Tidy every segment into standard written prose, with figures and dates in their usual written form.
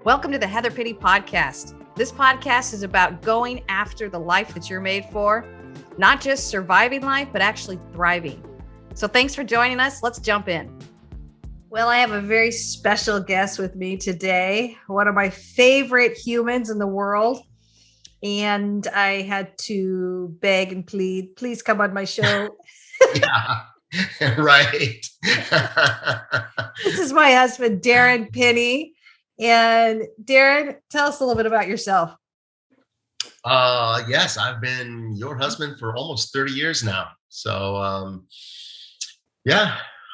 Welcome to the Heather Pitty Podcast. This podcast is about going after the life that you're made for, not just surviving life, but actually thriving. So thanks for joining us. Let's jump in. Well, I have a very special guest with me today, one of my favorite humans in the world. And I had to beg and plead, please come on my show. Yeah, right. This is my husband, Darren Penny. And Darren, tell us a little bit about yourself. Yes, I've been your husband for almost 30 years now. So,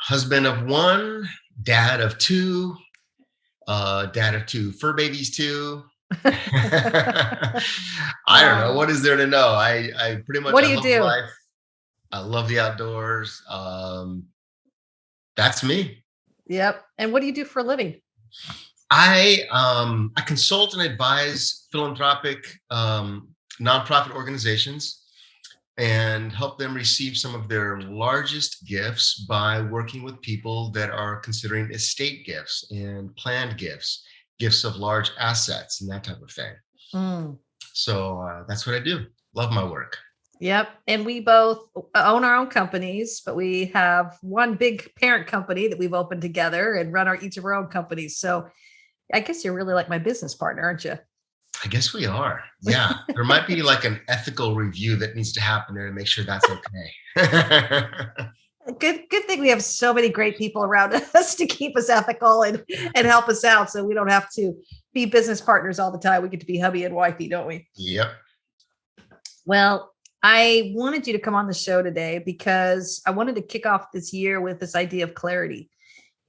husband of one, dad of two fur babies too. I don't know. What is there to know? I pretty much, What do I you love do? life. I love the outdoors. That's me. Yep. And what do you do for a living? I consult and advise philanthropic nonprofit organizations and help them receive some of their largest gifts by working with people that are considering estate gifts and planned gifts of large assets and that type of thing. So that's what I do. Love my work. Yep. And we both own our own companies, but we have one big parent company that we've opened together and run each of our own companies. So I guess you're really like my business partner, aren't you? I guess we are. Yeah. There might be like an ethical review that needs to happen there to make sure that's okay. Good thing we have so many great people around us to keep us ethical and help us out. So we don't have to be business partners all the time. We get to be hubby and wifey, don't we? Yep. Well, I wanted you to come on the show today because I wanted to kick off this year with this idea of clarity.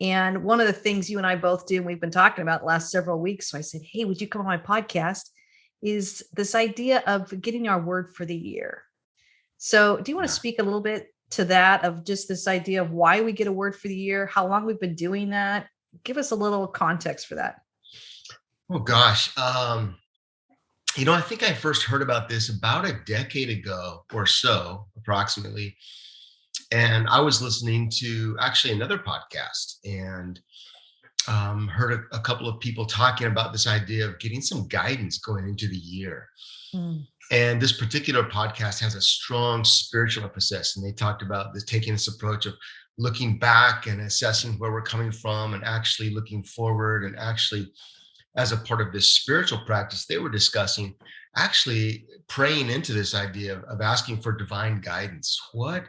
And one of the things you and I both do, and we've been talking about the last several weeks, so I said, hey, would you come on my podcast, is this idea of getting our word for the year. So do you want to speak a little bit to that, of just this idea of why we get a word for the year, how long we've been doing that? Give us a little context for that. Oh, gosh. I think I first heard about this about a decade ago or so, approximately. And I was listening to actually another podcast and heard a couple of people talking about this idea of getting some guidance going into the year. And this particular podcast has a strong spiritual emphasis. And they talked about this, taking this approach of looking back and assessing where we're coming from and actually looking forward, and actually, as a part of this spiritual practice they were discussing, actually praying into this idea of asking for divine guidance. What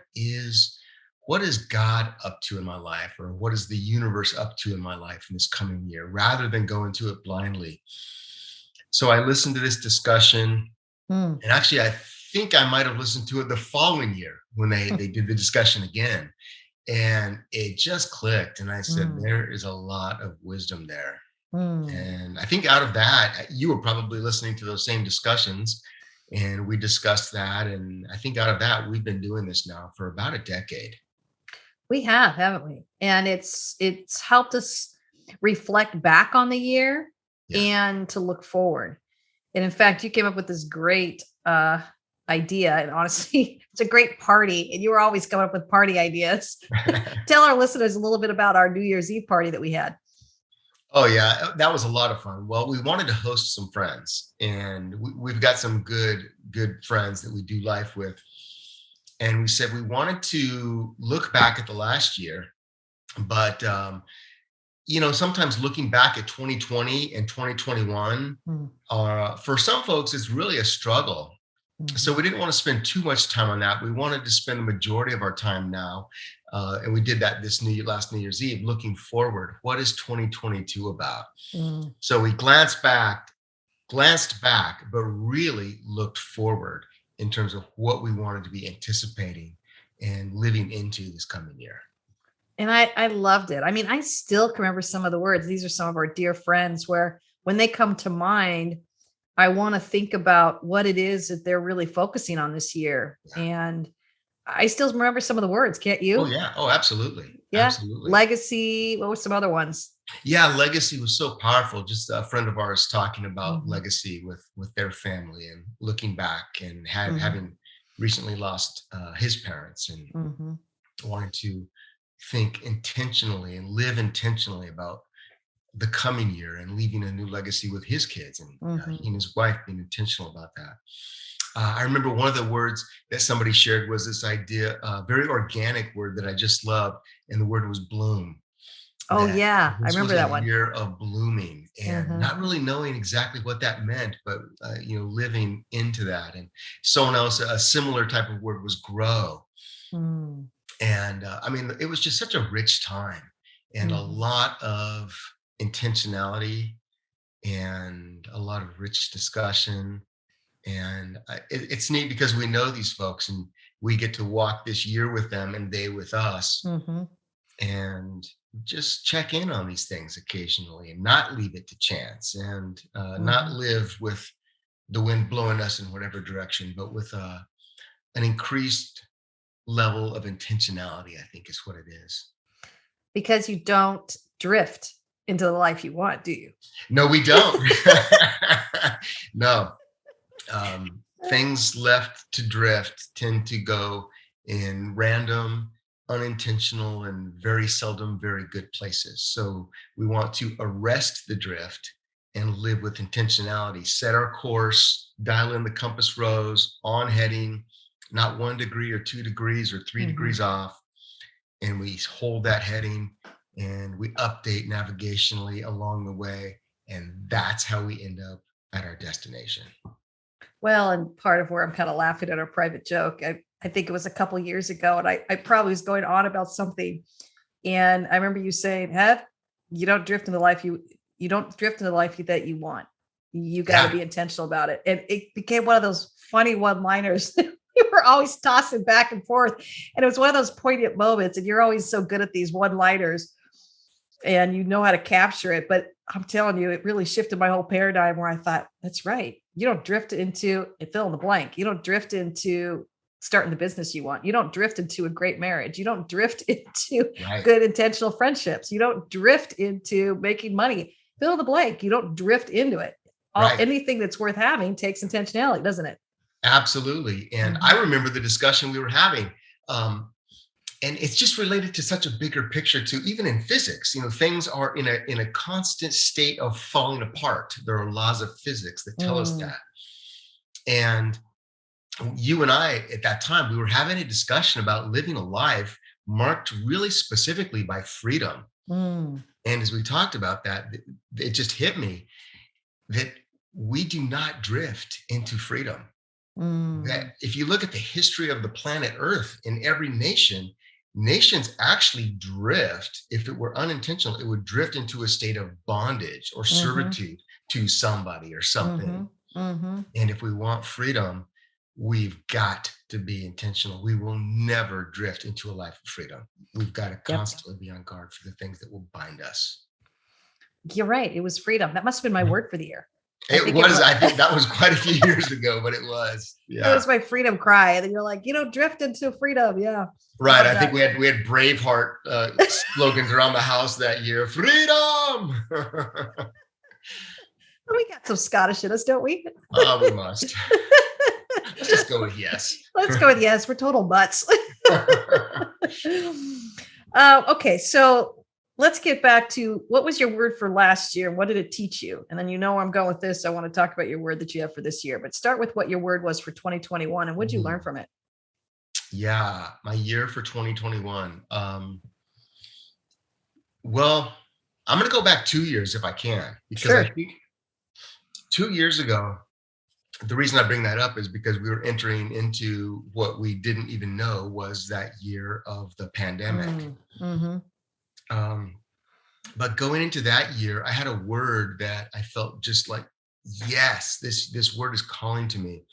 is God up to in my life, or what is the universe up to in my life in this coming year, rather than go into it blindly? So I listened to this discussion, and actually I think I might have listened to it the following year when they did the discussion again, and it just clicked. And I said, there is a lot of wisdom there. And I think out of that, you were probably listening to those same discussions, and we discussed that. And I think out of that, we've been doing this now for about a decade. We have, haven't we? And it's helped us reflect back on the year and to look forward. And in fact, you came up with this great idea. And honestly, it's a great party. And you were always coming up with party ideas. Tell our listeners a little bit about our New Year's Eve party that we had. Oh, yeah, that was a lot of fun. Well, we wanted to host some friends, and we've got some good friends that we do life with. And we said we wanted to look back at the last year, but, sometimes looking back at 2020 and 2021, for some folks, it's really a struggle. So we didn't want to spend too much time on that. We wanted to spend the majority of our time now. And we did that last New Year's Eve, looking forward. What is 2022 about? So we glanced back, but really looked forward in terms of what we wanted to be anticipating and living into this coming year. And I loved it. I mean, I still can remember some of the words. These are some of our dear friends where when they come to mind, I want to think about what it is that they're really focusing on this year. Yeah. And I still remember some of the words. Can't you? Oh, yeah. Oh, absolutely. Yeah. Absolutely. Legacy. What were some other ones? Yeah. Legacy was so powerful. Just a friend of ours talking about legacy with their family and looking back and having recently lost his parents and wanting to think intentionally and live intentionally about the coming year and leaving a new legacy with his kids, and he and his wife being intentional about that. I remember one of the words that somebody shared was this idea, very organic word that I just loved, and the word was bloom. Oh That yeah, I this was remember a that one. year of blooming, and Mm-hmm. not really knowing exactly what that meant, but living into that. And someone else, a similar type of word was grow. Mm-hmm. And I mean, it was just such a rich time and a lot of intentionality and a lot of rich discussion. And it's neat because we know these folks and we get to walk this year with them and they with us, Mm-hmm. and just check in on these things occasionally and not leave it to chance, and not Mm-hmm. live with the wind blowing us in whatever direction, but with an increased level of intentionality, I think is what it is. Because you don't drift into the life you want, do you? No, we don't. No. Things left to drift tend to go in random, unintentional, and very seldom very good places. So we want to arrest the drift and live with intentionality, set our course, dial in the compass rose on heading, not 1 degree or 2 degrees or 3 degrees off. And we hold that heading and we update navigationally along the way. And that's how we end up at our destination. Well, and part of where I'm kind of laughing at our private joke, I think it was a couple years ago, and I probably was going on about something. And I remember you saying, Hev, you don't drift in the life you don't drift in the life that you want. You got to Yeah. be intentional about it. And it became one of those funny one-liners. We were always tossing back and forth. And it was one of those poignant moments. And you're always so good at these one-liners and you know how to capture it. But I'm telling you, it really shifted my whole paradigm where I thought, that's right. You don't drift into and fill in the blank. You don't drift into starting the business you want. You don't drift into a great marriage. You don't drift into Right. good intentional friendships. You don't drift into making money. Fill in the blank. You don't drift into it. Right. Anything that's worth having takes intentionality, doesn't it? Absolutely. And I remember the discussion we were having. And it's just related to such a bigger picture too, even in physics. Things are in a constant state of falling apart. There are laws of physics that tell us that. And you and I, at that time, we were having a discussion about living a life marked really specifically by freedom. And as we talked about that, it just hit me that we do not drift into freedom. That if you look at the history of the planet Earth, in every nation, nations actually drift. If it were unintentional, it would drift into a state of bondage or servitude to somebody or something. And if we want freedom, we've got to be intentional. We will never drift into a life of freedom. We've got to constantly be on guard for the things that will bind us. You're right. It was freedom. That must have been my word for the year. It was. I think that was quite a few years ago, but it was. Yeah. It was my freedom cry. And then you're like, drift into freedom. Yeah. Right. I think we had Braveheart slogans around the house that year. Freedom. We got some Scottish in us, don't we? We must. Let's just go with yes. Let's go with yes. We're total butts. Okay. So let's get back to what was your word for last year? What did it teach you? And then where I'm going with this. I want to talk about your word that you have for this year, but start with what your word was for 2021 and what did you learn from it? Yeah, my year for 2021. Well, I'm going to go back 2 years if I can, because I think 2 years ago, the reason I bring that up is because we were entering into what we didn't even know was that year of the pandemic. But going into that year, I had a word that I felt just like, yes, this word is calling to me.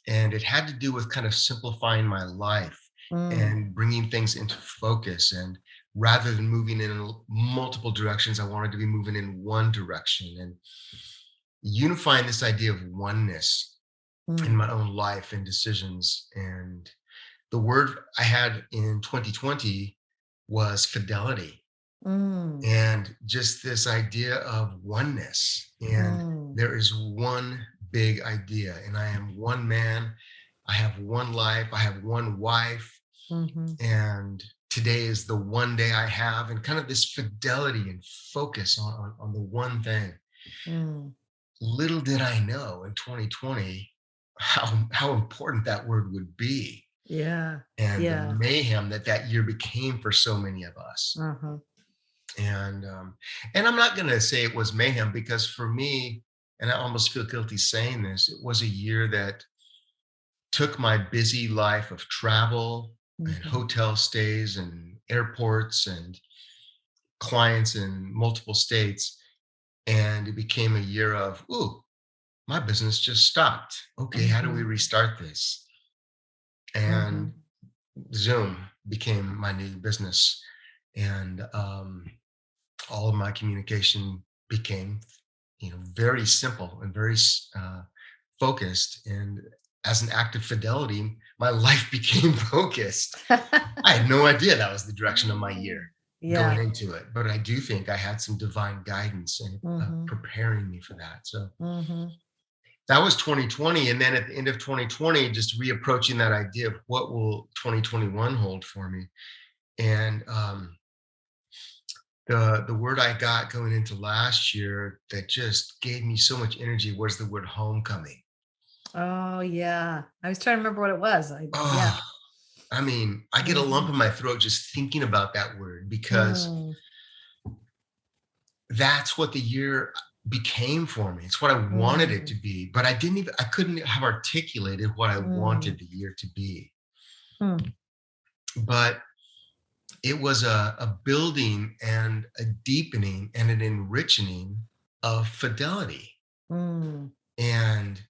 And it had to do with kind of simplifying my life and bringing things into focus. And rather than moving in multiple directions, I wanted to be moving in one direction and unifying this idea of oneness in my own life and decisions. And the word I had in 2020 was fidelity. And just this idea of oneness. And there is one big idea, and I am one man. I have one life. I have one wife. And today is the one day I have, and kind of this fidelity and focus on the one thing. Mm. Little did I know in 2020 how important that word would be, Yeah. and the Yeah. mayhem that that year became for so many of us. Uh-huh. And I'm not going to say it was mayhem, because for me, and I almost feel guilty saying this, it was a year that took my busy life of travel and Mhm. hotel stays and airports and clients in multiple states, and it became a year of, ooh, my business just stopped. Okay, how do we Mhm. restart this? And Mhm. Zoom became my new business, and all of my communication became, very simple and very focused. And as an act of fidelity, my life became focused. I had no idea that was the direction of my year going Yeah. into it, but I do think I had some divine guidance and Mhm. preparing me for that. So Mhm. that was 2020. And then at the end of 2020, just reapproaching that idea of what will 2021 hold for me. And the word I got going into last year that just gave me so much energy was the word homecoming. Oh, yeah. I was trying to remember what it was. Yeah. Oh, I mean, I get a lump Mhm. in my throat just thinking about that word, because Mm. that's what the year became for me. It's what I wanted it to Mm. be, but I couldn't have articulated what I Mm. wanted the year to be. Mm. But it was a building and a deepening and an enriching of fidelity. Mm. And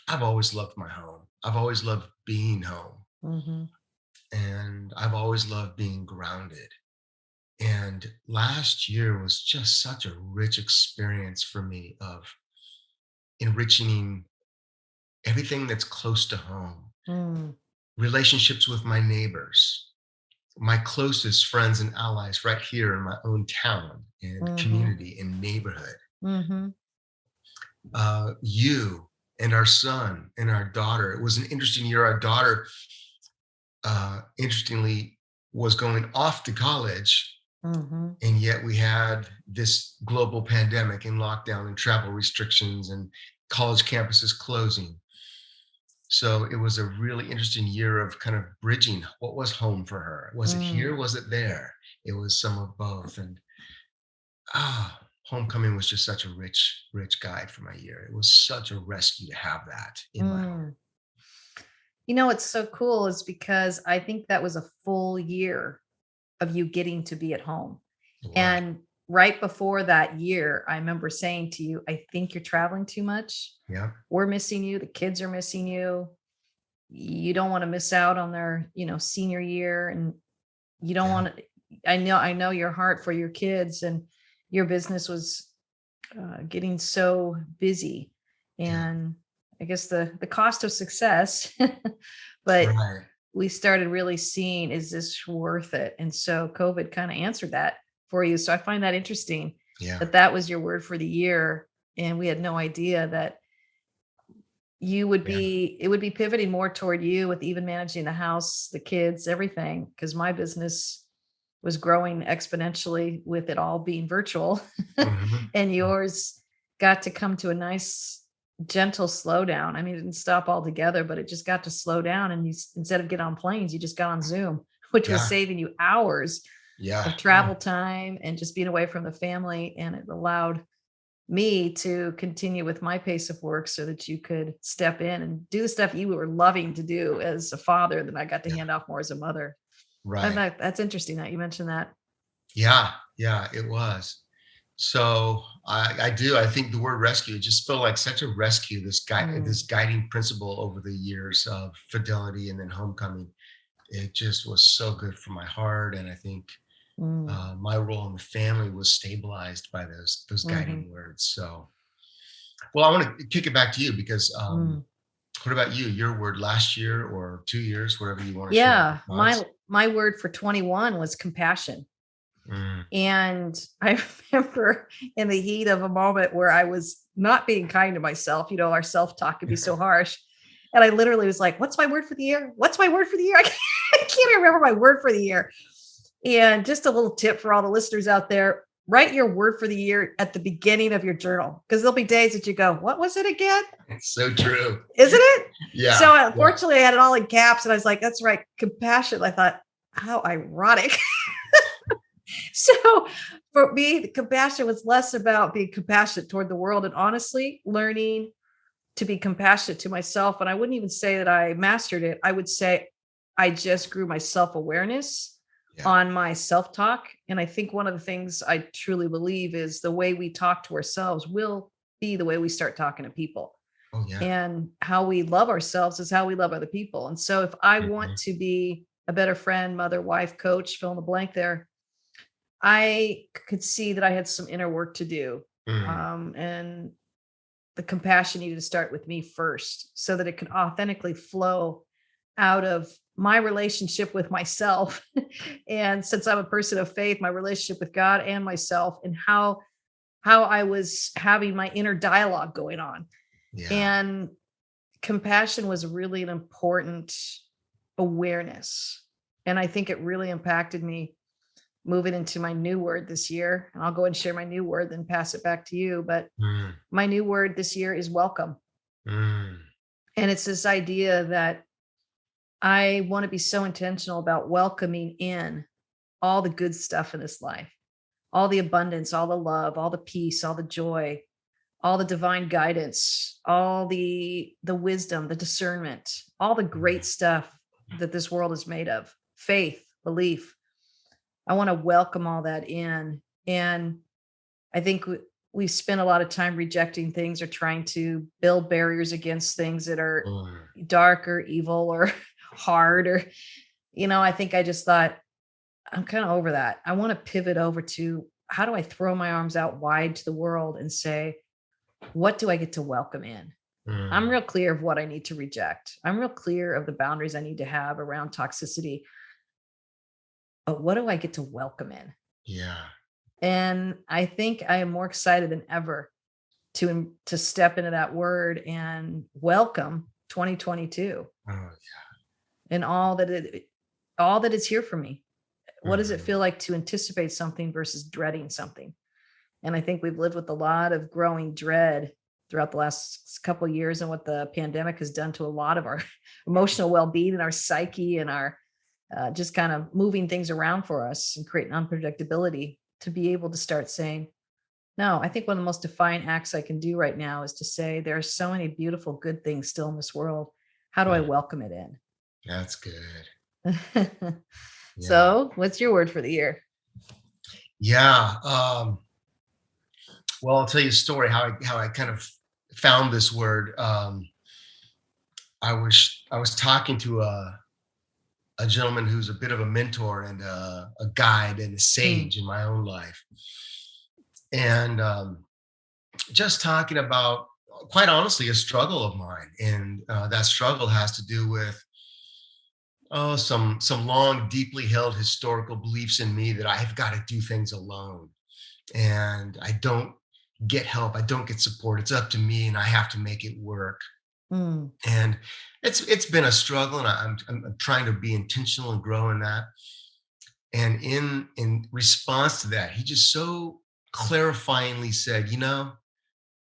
I've always loved my home. I've always loved being home. Mhm. And I've always loved being grounded. And last year was just such a rich experience for me of enriching everything that's close to home, Mm. relationships with my neighbors, my closest friends and allies right here in my own town and Mhm. community and neighborhood. Mhm. You and our son and our daughter. It was an interesting year. Our daughter, interestingly, was going off to college, Mhm. and yet we had this global pandemic and lockdown and travel restrictions and college campuses closing. So it was a really interesting year of kind of bridging what was home for her. Was it here? Mm. Was it there? It was some of both. And homecoming was just such a rich guide for my year. It was such a rescue to have that in my home. Mm. What's so cool is because I think that was a full year of you getting to be at home. It was. And right before that year, I remember saying to you, I think you're traveling too much. Yeah. We're missing you. The kids are missing you. You don't want to miss out on their, senior year. And you don't Yeah. want to, I know your heart for your kids, and your business was getting so busy. Yeah. And I guess the cost of success, but Right. we started really seeing, is this worth it? And so COVID kind of answered that for you. So I find that interesting Yeah. that that was your word for the year. And we had no idea that Yeah. it would be pivoting more toward you with even managing the house, the kids, everything. Cause my business was growing exponentially with it all being virtual. Mhm. And yours got to come to a nice gentle slowdown. I mean, it didn't stop altogether, but it just got to slow down. And instead of get on planes, you just got on Zoom, which was Yeah. saving you hours Yeah. of Oh, travel time and just being away from the family. And it allowed me to continue with my pace of work so that you could step in and do the stuff you were loving to do as a father that I got to yeah. hand off more as a mother. And Right. that's interesting that you mentioned that. Yeah. Yeah. It was. So I do. I think the word rescue just felt like such a rescue. Mm. This guiding principle over the years of fidelity and then homecoming. It just was so good for my heart, and I think Mm. my role in the family was stabilized by those Mhm. guiding words. So, well, I want to kick it back to you, because Mm. what about you? Your word last year or 2 years, whatever you want to share Yeah, your thoughts. my word for 21 was compassion. Mm, And I remember in the heat of a moment where I was not being kind to myself, our self-talk could be so harsh. And I literally was like, what's my word for the year? What's my word for the year? I can't can't remember my word for the year. And just a little tip for all the listeners out there, write your word for the year at the beginning of your journal, because there'll be days that you go, what was it again? It's so true. Isn't it? Yeah. So unfortunately, I had it all in caps and I was like, that's right, compassion. I thought, how ironic. So for me, the compassion was less about being compassionate toward the world and honestly learning to be compassionate to myself. And I wouldn't even say that I mastered it. I would say I just grew my self-awareness on my self-talk. And I think one of the things I truly believe is the way we talk to ourselves will be the way we start talking to people. Oh, yeah. And how we love ourselves is how we love other people. And so if I want to be a better friend, mother, wife, coach, fill in the blank there, I could see that I had some inner work to do. And the compassion needed to start with me first so that it could authentically flow out of my relationship with myself. And since I'm a person of faith, my relationship with God and myself, and how I was having my inner dialogue going on. And compassion was really an important awareness. And I think it really impacted me moving into my new word this year. And I'll go and share my new word, then pass it back to you. But my new word this year is welcome. And it's this idea that I want to be so intentional about welcoming in all the good stuff in this life, all the abundance, all the love, all the peace, all the joy, all the divine guidance, all the wisdom, the discernment, all the great stuff that this world is made of, faith, belief. I want to welcome all that in. And I think we spend a lot of time rejecting things or trying to build barriers against things that are dark or evil or hard, or, I think I just thought, I'm kind of over that. I want to pivot over to, how do I throw my arms out wide to the world and say, what do I get to welcome in? I'm real clear of what I need to reject. I'm real clear of the boundaries I need to have around toxicity. But what do I get to welcome in? Yeah. And I think I am more excited than ever to step into that word and welcome 2022. Oh, yeah. And all that is here for me. What does it feel like to anticipate something versus dreading something? And I think we've lived with a lot of growing dread throughout the last couple of years, and what the pandemic has done to a lot of our emotional well-being and our psyche and our just kind of moving things around for us and creating unpredictability, to be able to start saying, no, I think one of the most defiant acts I can do right now is to say, there are so many beautiful, good things still in this world. How do I welcome it in? That's good. So what's your word for the year? Yeah. Well, I'll tell you a story how I kind of found this word. I was talking to a gentleman who's a bit of a mentor and a guide and a sage in my own life. And just talking about, quite honestly, a struggle of mine. And that struggle has to do with some long, deeply held historical beliefs in me that I've got to do things alone. And I don't get help. I don't get support. It's up to me, and I have to make it work. And it's been a struggle, and I'm trying to be intentional and grow in that. And in response to that, he just so clarifyingly said,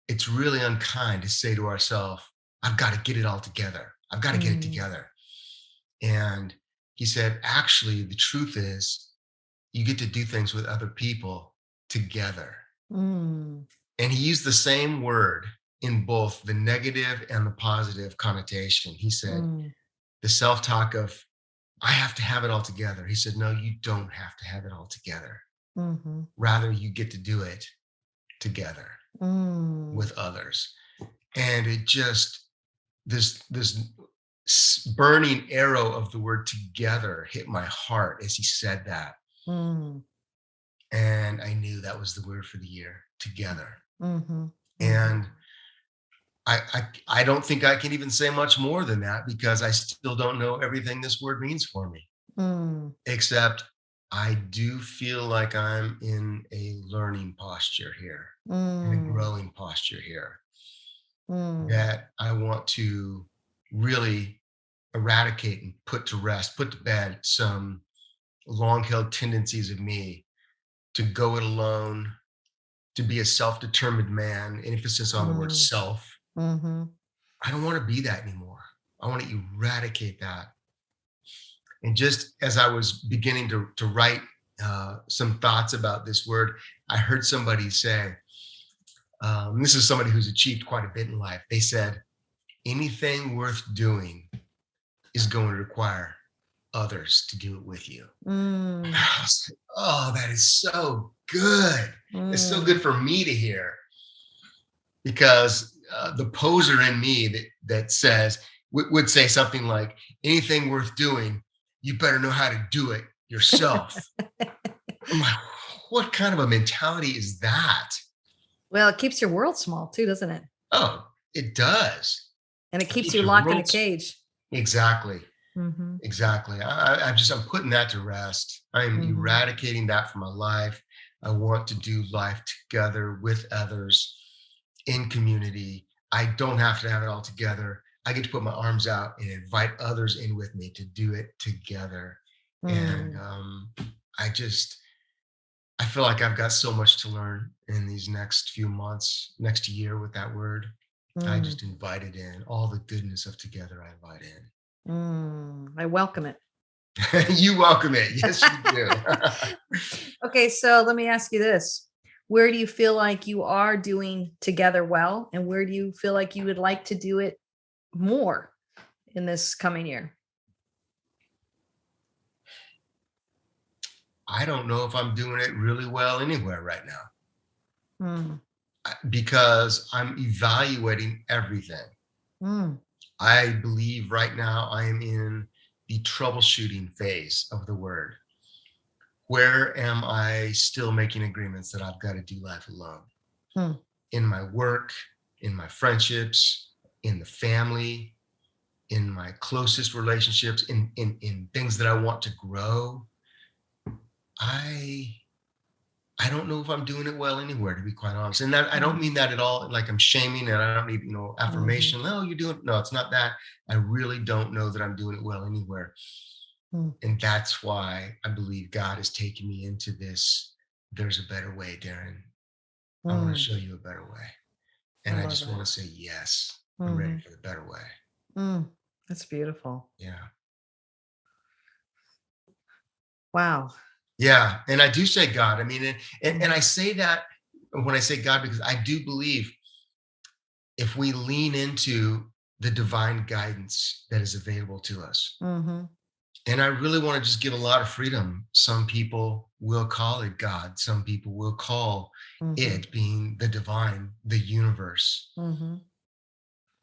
it's really unkind to say to ourselves, I've got to get it all together. I've got to get it together. And he said, actually, the truth is, you get to do things with other people together. And he used the same word in both the negative and the positive connotation. He said, the self-talk of, I have to have it all together. He said, no, you don't have to have it all together. Rather, you get to do it together with others. And it just, this burning arrow of the word together hit my heart as he said that. And I knew that was the word for the year, together. And I don't think I can even say much more than that, because I still don't know everything this word means for me. Except I do feel like I'm in a learning posture here, in a growing posture here, that I want to really eradicate and put to rest, put to bed some long-held tendencies of me to go it alone, to be a self-determined man, emphasis on the word Mm, self. mhm, I don't want to be that anymore. I want to eradicate that. And just as I was beginning to write some thoughts about this word, I heard somebody say, this is somebody who's achieved quite a bit in life. They said, anything worth doing is going to require others to do it with you. mm, I was like, oh, that is so good. It's so mm. good for me to hear because the poser in me that says, would say something like, anything worth doing, you better know how to do it yourself. I'm like, what kind of a mentality is that? Well, it keeps your world small too, doesn't it? Oh, it does. And it It keeps keeps you your locked in a world cage. exactly. Mhm, Exactly. I'm putting that to rest. I'm mhm, eradicating that from my life. I want to do life together with others in community. I don't have to have it all together. I get to put my arms out and invite others in with me to do it together. And mm, I just, I feel like I've got so much to learn in these next few months, next year with that word. I mm, just invited in all the goodness of together. I invite in. I welcome it. You welcome it. Yes, you do. Okay, so let me ask you this. Where do you feel like you are doing together well, and where do you feel like you would like to do it more in this coming year? I don't know if I'm doing it really well anywhere right now Mm, because I'm evaluating everything. mm, I believe right now I am in the troubleshooting phase of the word. Where am I still making agreements that I've got to do life alone? mm, In my work, in my friendships, in the family, in my closest relationships, in things that I want to grow. I I don't know if I'm doing it well anywhere, to be quite honest. And that I don't mhm, mean that at all, like I'm shaming and I don't need, mhm, affirmation. Oh, you're doing no, it's not that. I really don't know that I'm doing it well anywhere. mm, And that's why I believe God is taking me into this. There's a better way, Darren. I want to mm. show you a better way. I And I love just want that. to say, yes, I'm ready Mhm, for the better way. that's beautiful. Yeah. Wow. Yeah. And I do say God. I mean, and Mm, I say that when I say God, because I do believe if we lean into the divine guidance that is available to us. mhm, And I really want to just give a lot of freedom. Some people will call it God, some people will call mhm, it being the divine, the universe. mhm,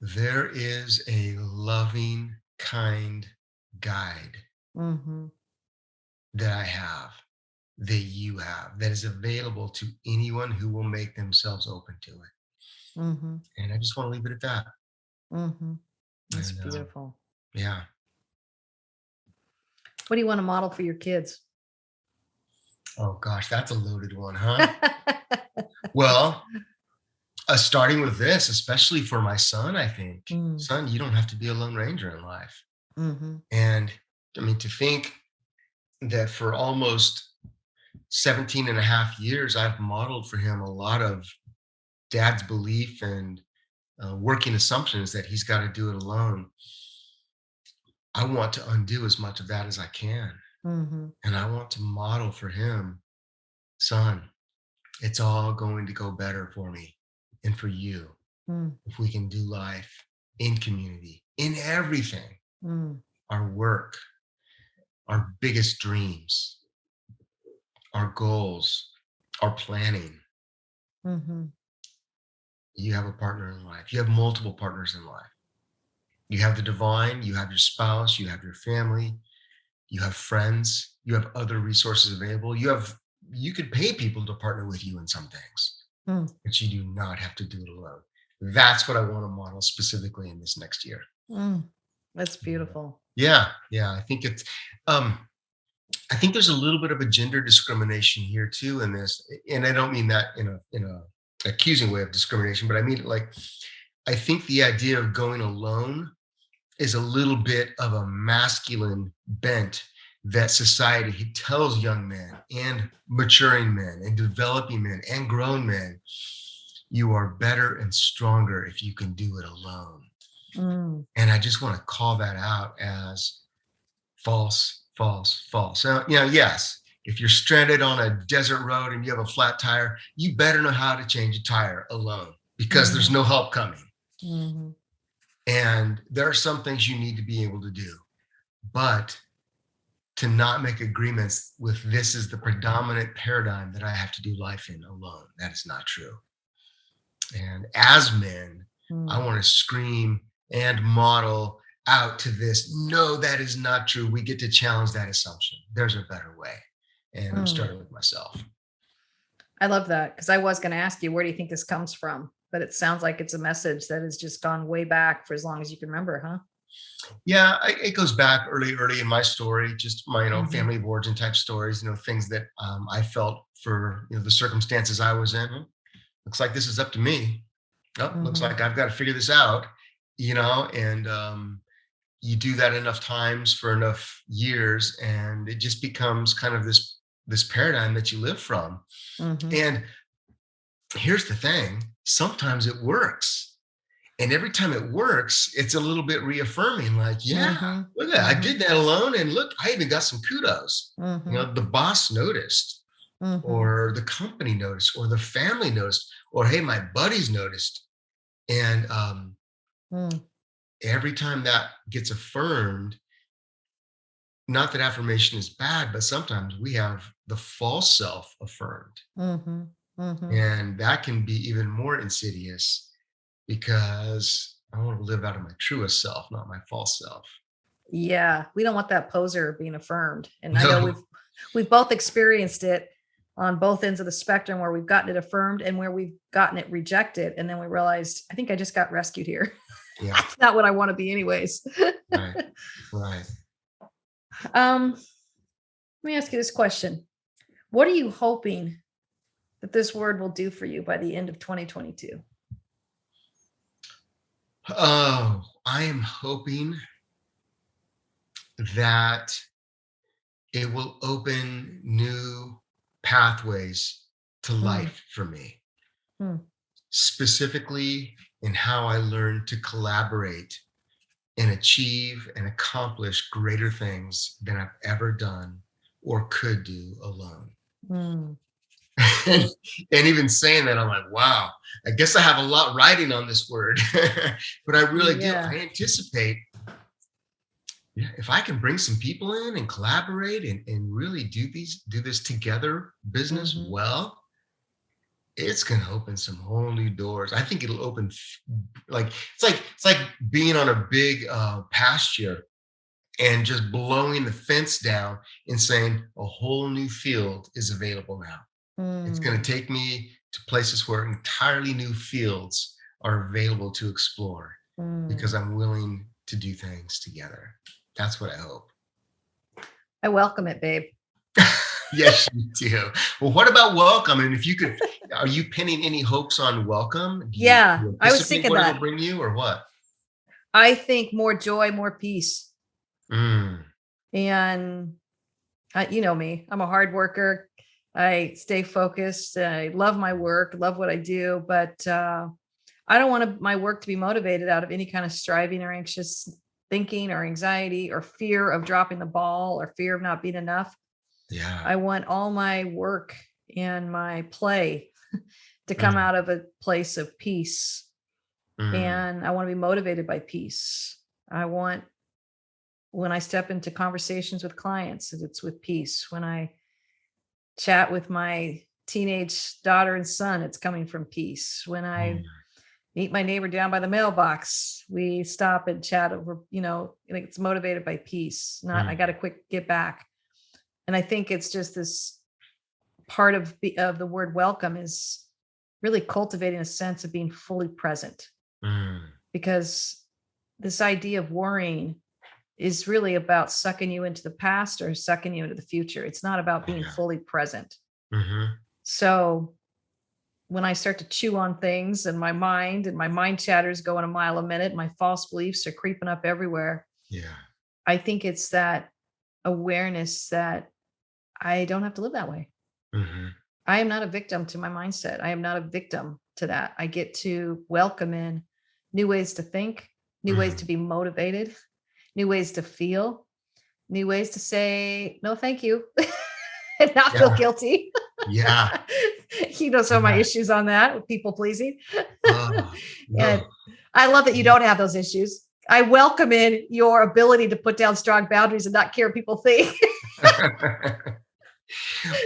There is a loving, kind guide mhm, that I have, that you have, that is available to anyone who will make themselves open to it. mhm, And I just want to leave it at that. mhm. That's And beautiful. yeah. What do you want to model for your kids? Oh gosh, that's a loaded one, huh? Well, starting with this, especially for my son, I think, Mm, son, you don't have to be a lone ranger in life. mhm, And I mean, to think that for almost 17 and a half years, I've modeled for him a lot of dad's belief and working assumptions that he's got to do it alone. I want to undo as much of that as I can. mhm, And I want to model for him, son, it's all going to go better for me and for you mm, if we can do life in community, in everything, mm, our work, our biggest dreams, our goals, our planning. mhm, You have a partner in life. You have multiple partners in life. You have the divine, you have your spouse, you have your family, you have friends, you have other resources available. You could pay people to partner with you in some things, mm, but you do not have to do it alone. That's what I want to model specifically in this next year. mm. That's beautiful. Yeah, yeah. Um, I think there's a little bit of a gender discrimination here too in this, and I don't mean that in a accusing way of discrimination, but I mean like I think the idea of going alone is a little bit of a masculine bent that society tells young men and maturing men and developing men and grown men, you are better and stronger if you can do it alone. Mm. And I just want to call that out as false, false, false. Now, yes, if you're stranded on a desert road and you have a flat tire, you better know how to change a tire alone because there's no help coming. Mm-hmm. And there are some things you need to be able to do, but to not make agreements with this is the predominant paradigm that I have to do life in alone, that is not true. And as men, I want to scream and model out to this. No, that is not true. We get to challenge that assumption. There's a better way. And I'm starting with myself. I love that, because I was going to ask you, where do you think this comes from? But it sounds like it's a message that has just gone way back for as long as you can remember, huh? Yeah, it goes back early in my story, just my, family of origin type stories, things that I felt for, the circumstances I was in. Looks like this is up to me. Oh, looks like I've got to figure this out, and you do that enough times for enough years, and it just becomes kind of this paradigm that you live from. And here's the thing, sometimes it works. And every time it works, it's a little bit reaffirming, like, yeah, look at that. I did that alone. And look, I even got some kudos. The boss noticed, or the company noticed, or the family noticed, or hey, my buddies noticed. And every time that gets affirmed, not that affirmation is bad, but sometimes we have the false self affirmed. And that can be even more insidious, because I want to live out of my truest self, not my false self. Yeah, we don't want that poser being affirmed. And I know we've both experienced it on both ends of the spectrum, where we've gotten it affirmed and where we've gotten it rejected. And then we realized, I think I just got rescued here. Yeah. That's not what I want to be anyways. Right. Let me ask you this question. What are you hoping that this word will do for you by the end of 2022? Oh, I am hoping that it will open new pathways to life for me, specifically in how I learn to collaborate and achieve and accomplish greater things than I've ever done or could do alone. And even saying that, I'm like, wow, I guess I have a lot riding on this word. But I really do. I anticipate, if I can bring some people in and collaborate and really do this together business well, it's going to open some whole new doors. I think it'll open, it's like being on a big pasture and just blowing the fence down and saying a whole new field is available now. It's going to take me to places where entirely new fields are available to explore, because I'm willing to do things together. That's what I hope. I welcome it, babe. Yes, you do. Well, what about welcome? And if you could, are you pinning any hopes on welcome? I was thinking what that it'll bring you, or what? I think more joy, more peace. And you know me, I'm a hard worker. I stay focused. I love my work, love what I do, but I don't want my work to be motivated out of any kind of striving or anxious thinking or anxiety or fear of dropping the ball or fear of not being enough. Yeah. I want all my work and my play to come out of a place of peace. And I want to be motivated by peace. I want, when I step into conversations with clients, it's with peace. When I chat with my teenage daughter and son, it's coming from peace. When I meet my neighbor down by the mailbox, we stop and chat over, it's motivated by peace, not I got to quick get back. And I think it's just this part of the word welcome is really cultivating a sense of being fully present, because this idea of worrying is really about sucking you into the past or sucking you into the future. It's not about being fully present. So when I start to chew on things and my mind chatter is going a mile a minute, my false beliefs are creeping up everywhere. Yeah. I think it's that awareness that I don't have to live that way. Hmm. I am not a victim to my mindset. I am not a victim to that. I get to welcome in new ways to think, new ways to be motivated, new ways to feel, new ways to say, no, thank you, and not feel Yeah. guilty. Yeah. You know, some of my Yeah. issues on that with people pleasing. Oh, And no. I love that you don't have those issues. I welcome in your ability to put down strong boundaries and not care what people think.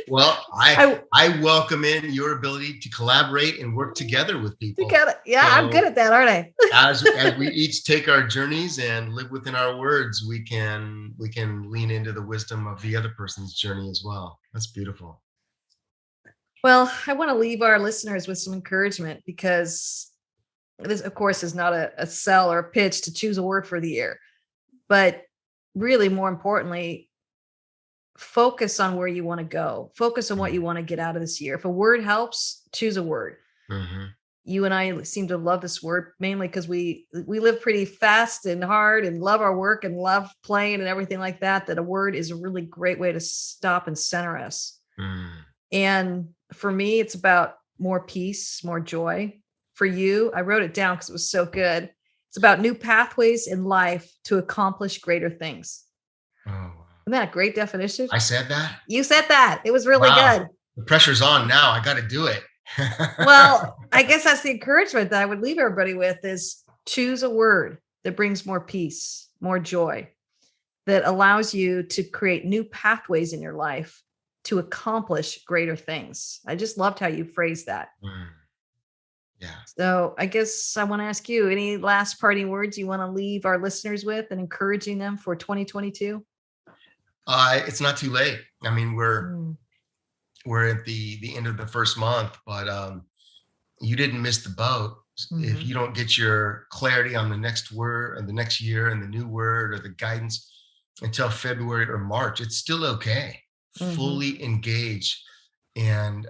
Well, I I welcome in your ability to collaborate and work together with people. together. Yeah, I'm good So at that, aren't I? as we each take our journeys and live within our words, we can lean into the wisdom of the other person's journey as well. That's beautiful. Well, I want to leave our listeners with some encouragement because this, of course, is not a sell or a pitch to choose a word for the year, but really more importantly, focus on where you want to go. Focus on what you want to get out of this year. If a word helps, choose a word. Mm-hmm. You and I seem to love this word mainly because we live pretty fast and hard and love our work and love playing and everything like that. That a word is a really great way to stop and center us. Mm. And for me, it's about more peace, more joy. For you, I wrote it down because it was so good. It's about new pathways in life to accomplish greater things. Oh, wow. Isn't that a great definition? I said that? You said that. It was really Wow. good. The pressure's on now. I got to do it. Well, I guess that's the encouragement that I would leave everybody with is choose a word that brings more peace, more joy, that allows you to create new pathways in your life to accomplish greater things. I just loved how you phrased that. Mm. Yeah. So I guess I want to ask you, any last parting words you want to leave our listeners with and encouraging them for 2022? It's not too late. I mean, Mm, we're at the end of the first month, but you didn't miss the boat. If mhm, you don't get your clarity on the next word and the next year and the new word or the guidance until February or March, it's still okay. mhm. Fully engage. And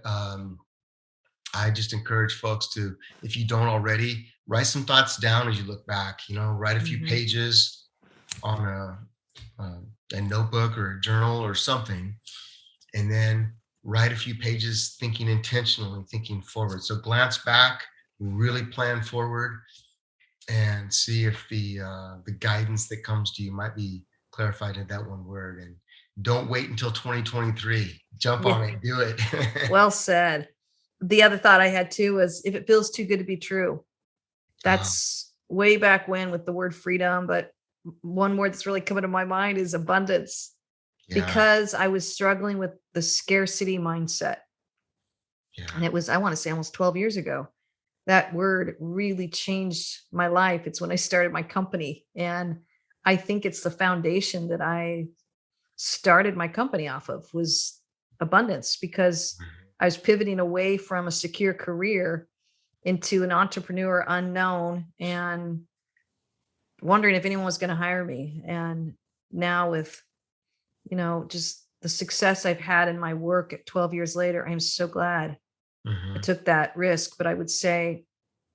I just encourage folks to, if you don't already, write some thoughts down as you look back, write a few Mhm. pages on a notebook or a journal or something, and then write a few pages thinking intentionally, thinking forward. So glance back, really plan forward, and see if the guidance that comes to you might be clarified in that one word. And don't wait until 2023. Jump Yeah, on it, do it. well said. The other thought I had too was if it feels too good to be true, Uh, that's way back when with the word freedom. But one word that's really coming to my mind is abundance yeah, because I was struggling with the scarcity mindset. yeah, And it was, I want to say almost 12 years ago. That word really changed my life. It's when I started my company. And I think it's the foundation that I started my company off of was abundance because mhm, I was pivoting away from a secure career into an entrepreneur unknown and wondering if anyone was going to hire me. And now with, just the success I've had in my work at 12 years later, I'm so glad I mhm, took that risk. But I would say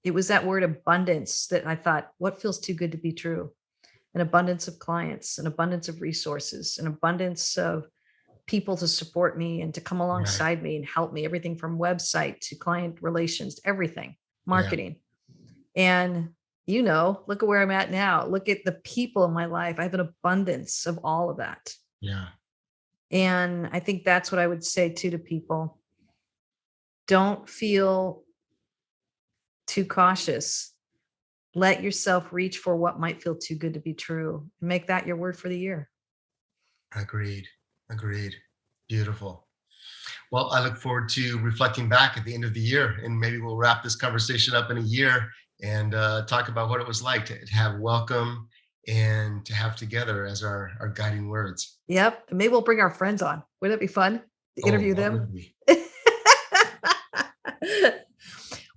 it was that word abundance that I thought, what feels too good to be true? An abundance of clients, an abundance of resources, an abundance of people to support me and to come right, alongside me and help me, everything from website to client relations, to everything, yeah, marketing. And, look at where I'm at now. Look at the people in my life. I have an abundance of all of that. yeah, And I think that's what I would say too to people. Don't feel too cautious. Let yourself reach for what might feel too good to be true. Make that your word for the year. agreed, agreed. Beautiful. Well, I look forward to reflecting back at the end of the year, and maybe we'll wrap this conversation up in a year and talk about what it was like to have welcome and to have together as our guiding words. Yep. And maybe we'll bring our friends on. Wouldn't it be fun to Oh, interview what them? would we?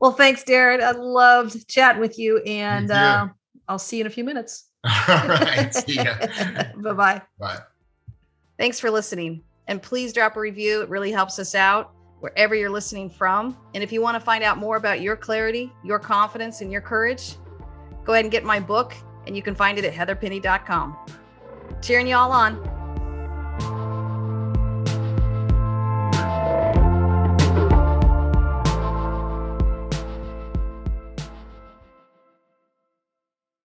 Well, thanks, Darren. I loved chatting with you, Me and too. I'll see you in a few minutes. All right. See ya. Bye bye. Bye. Thanks for listening. And please drop a review. It really helps us out. wherever you're listening from. And if you want to find out more about your clarity, your confidence, and your courage, go ahead and get my book, and you can find it at heatherpenny.com. Cheering you all on.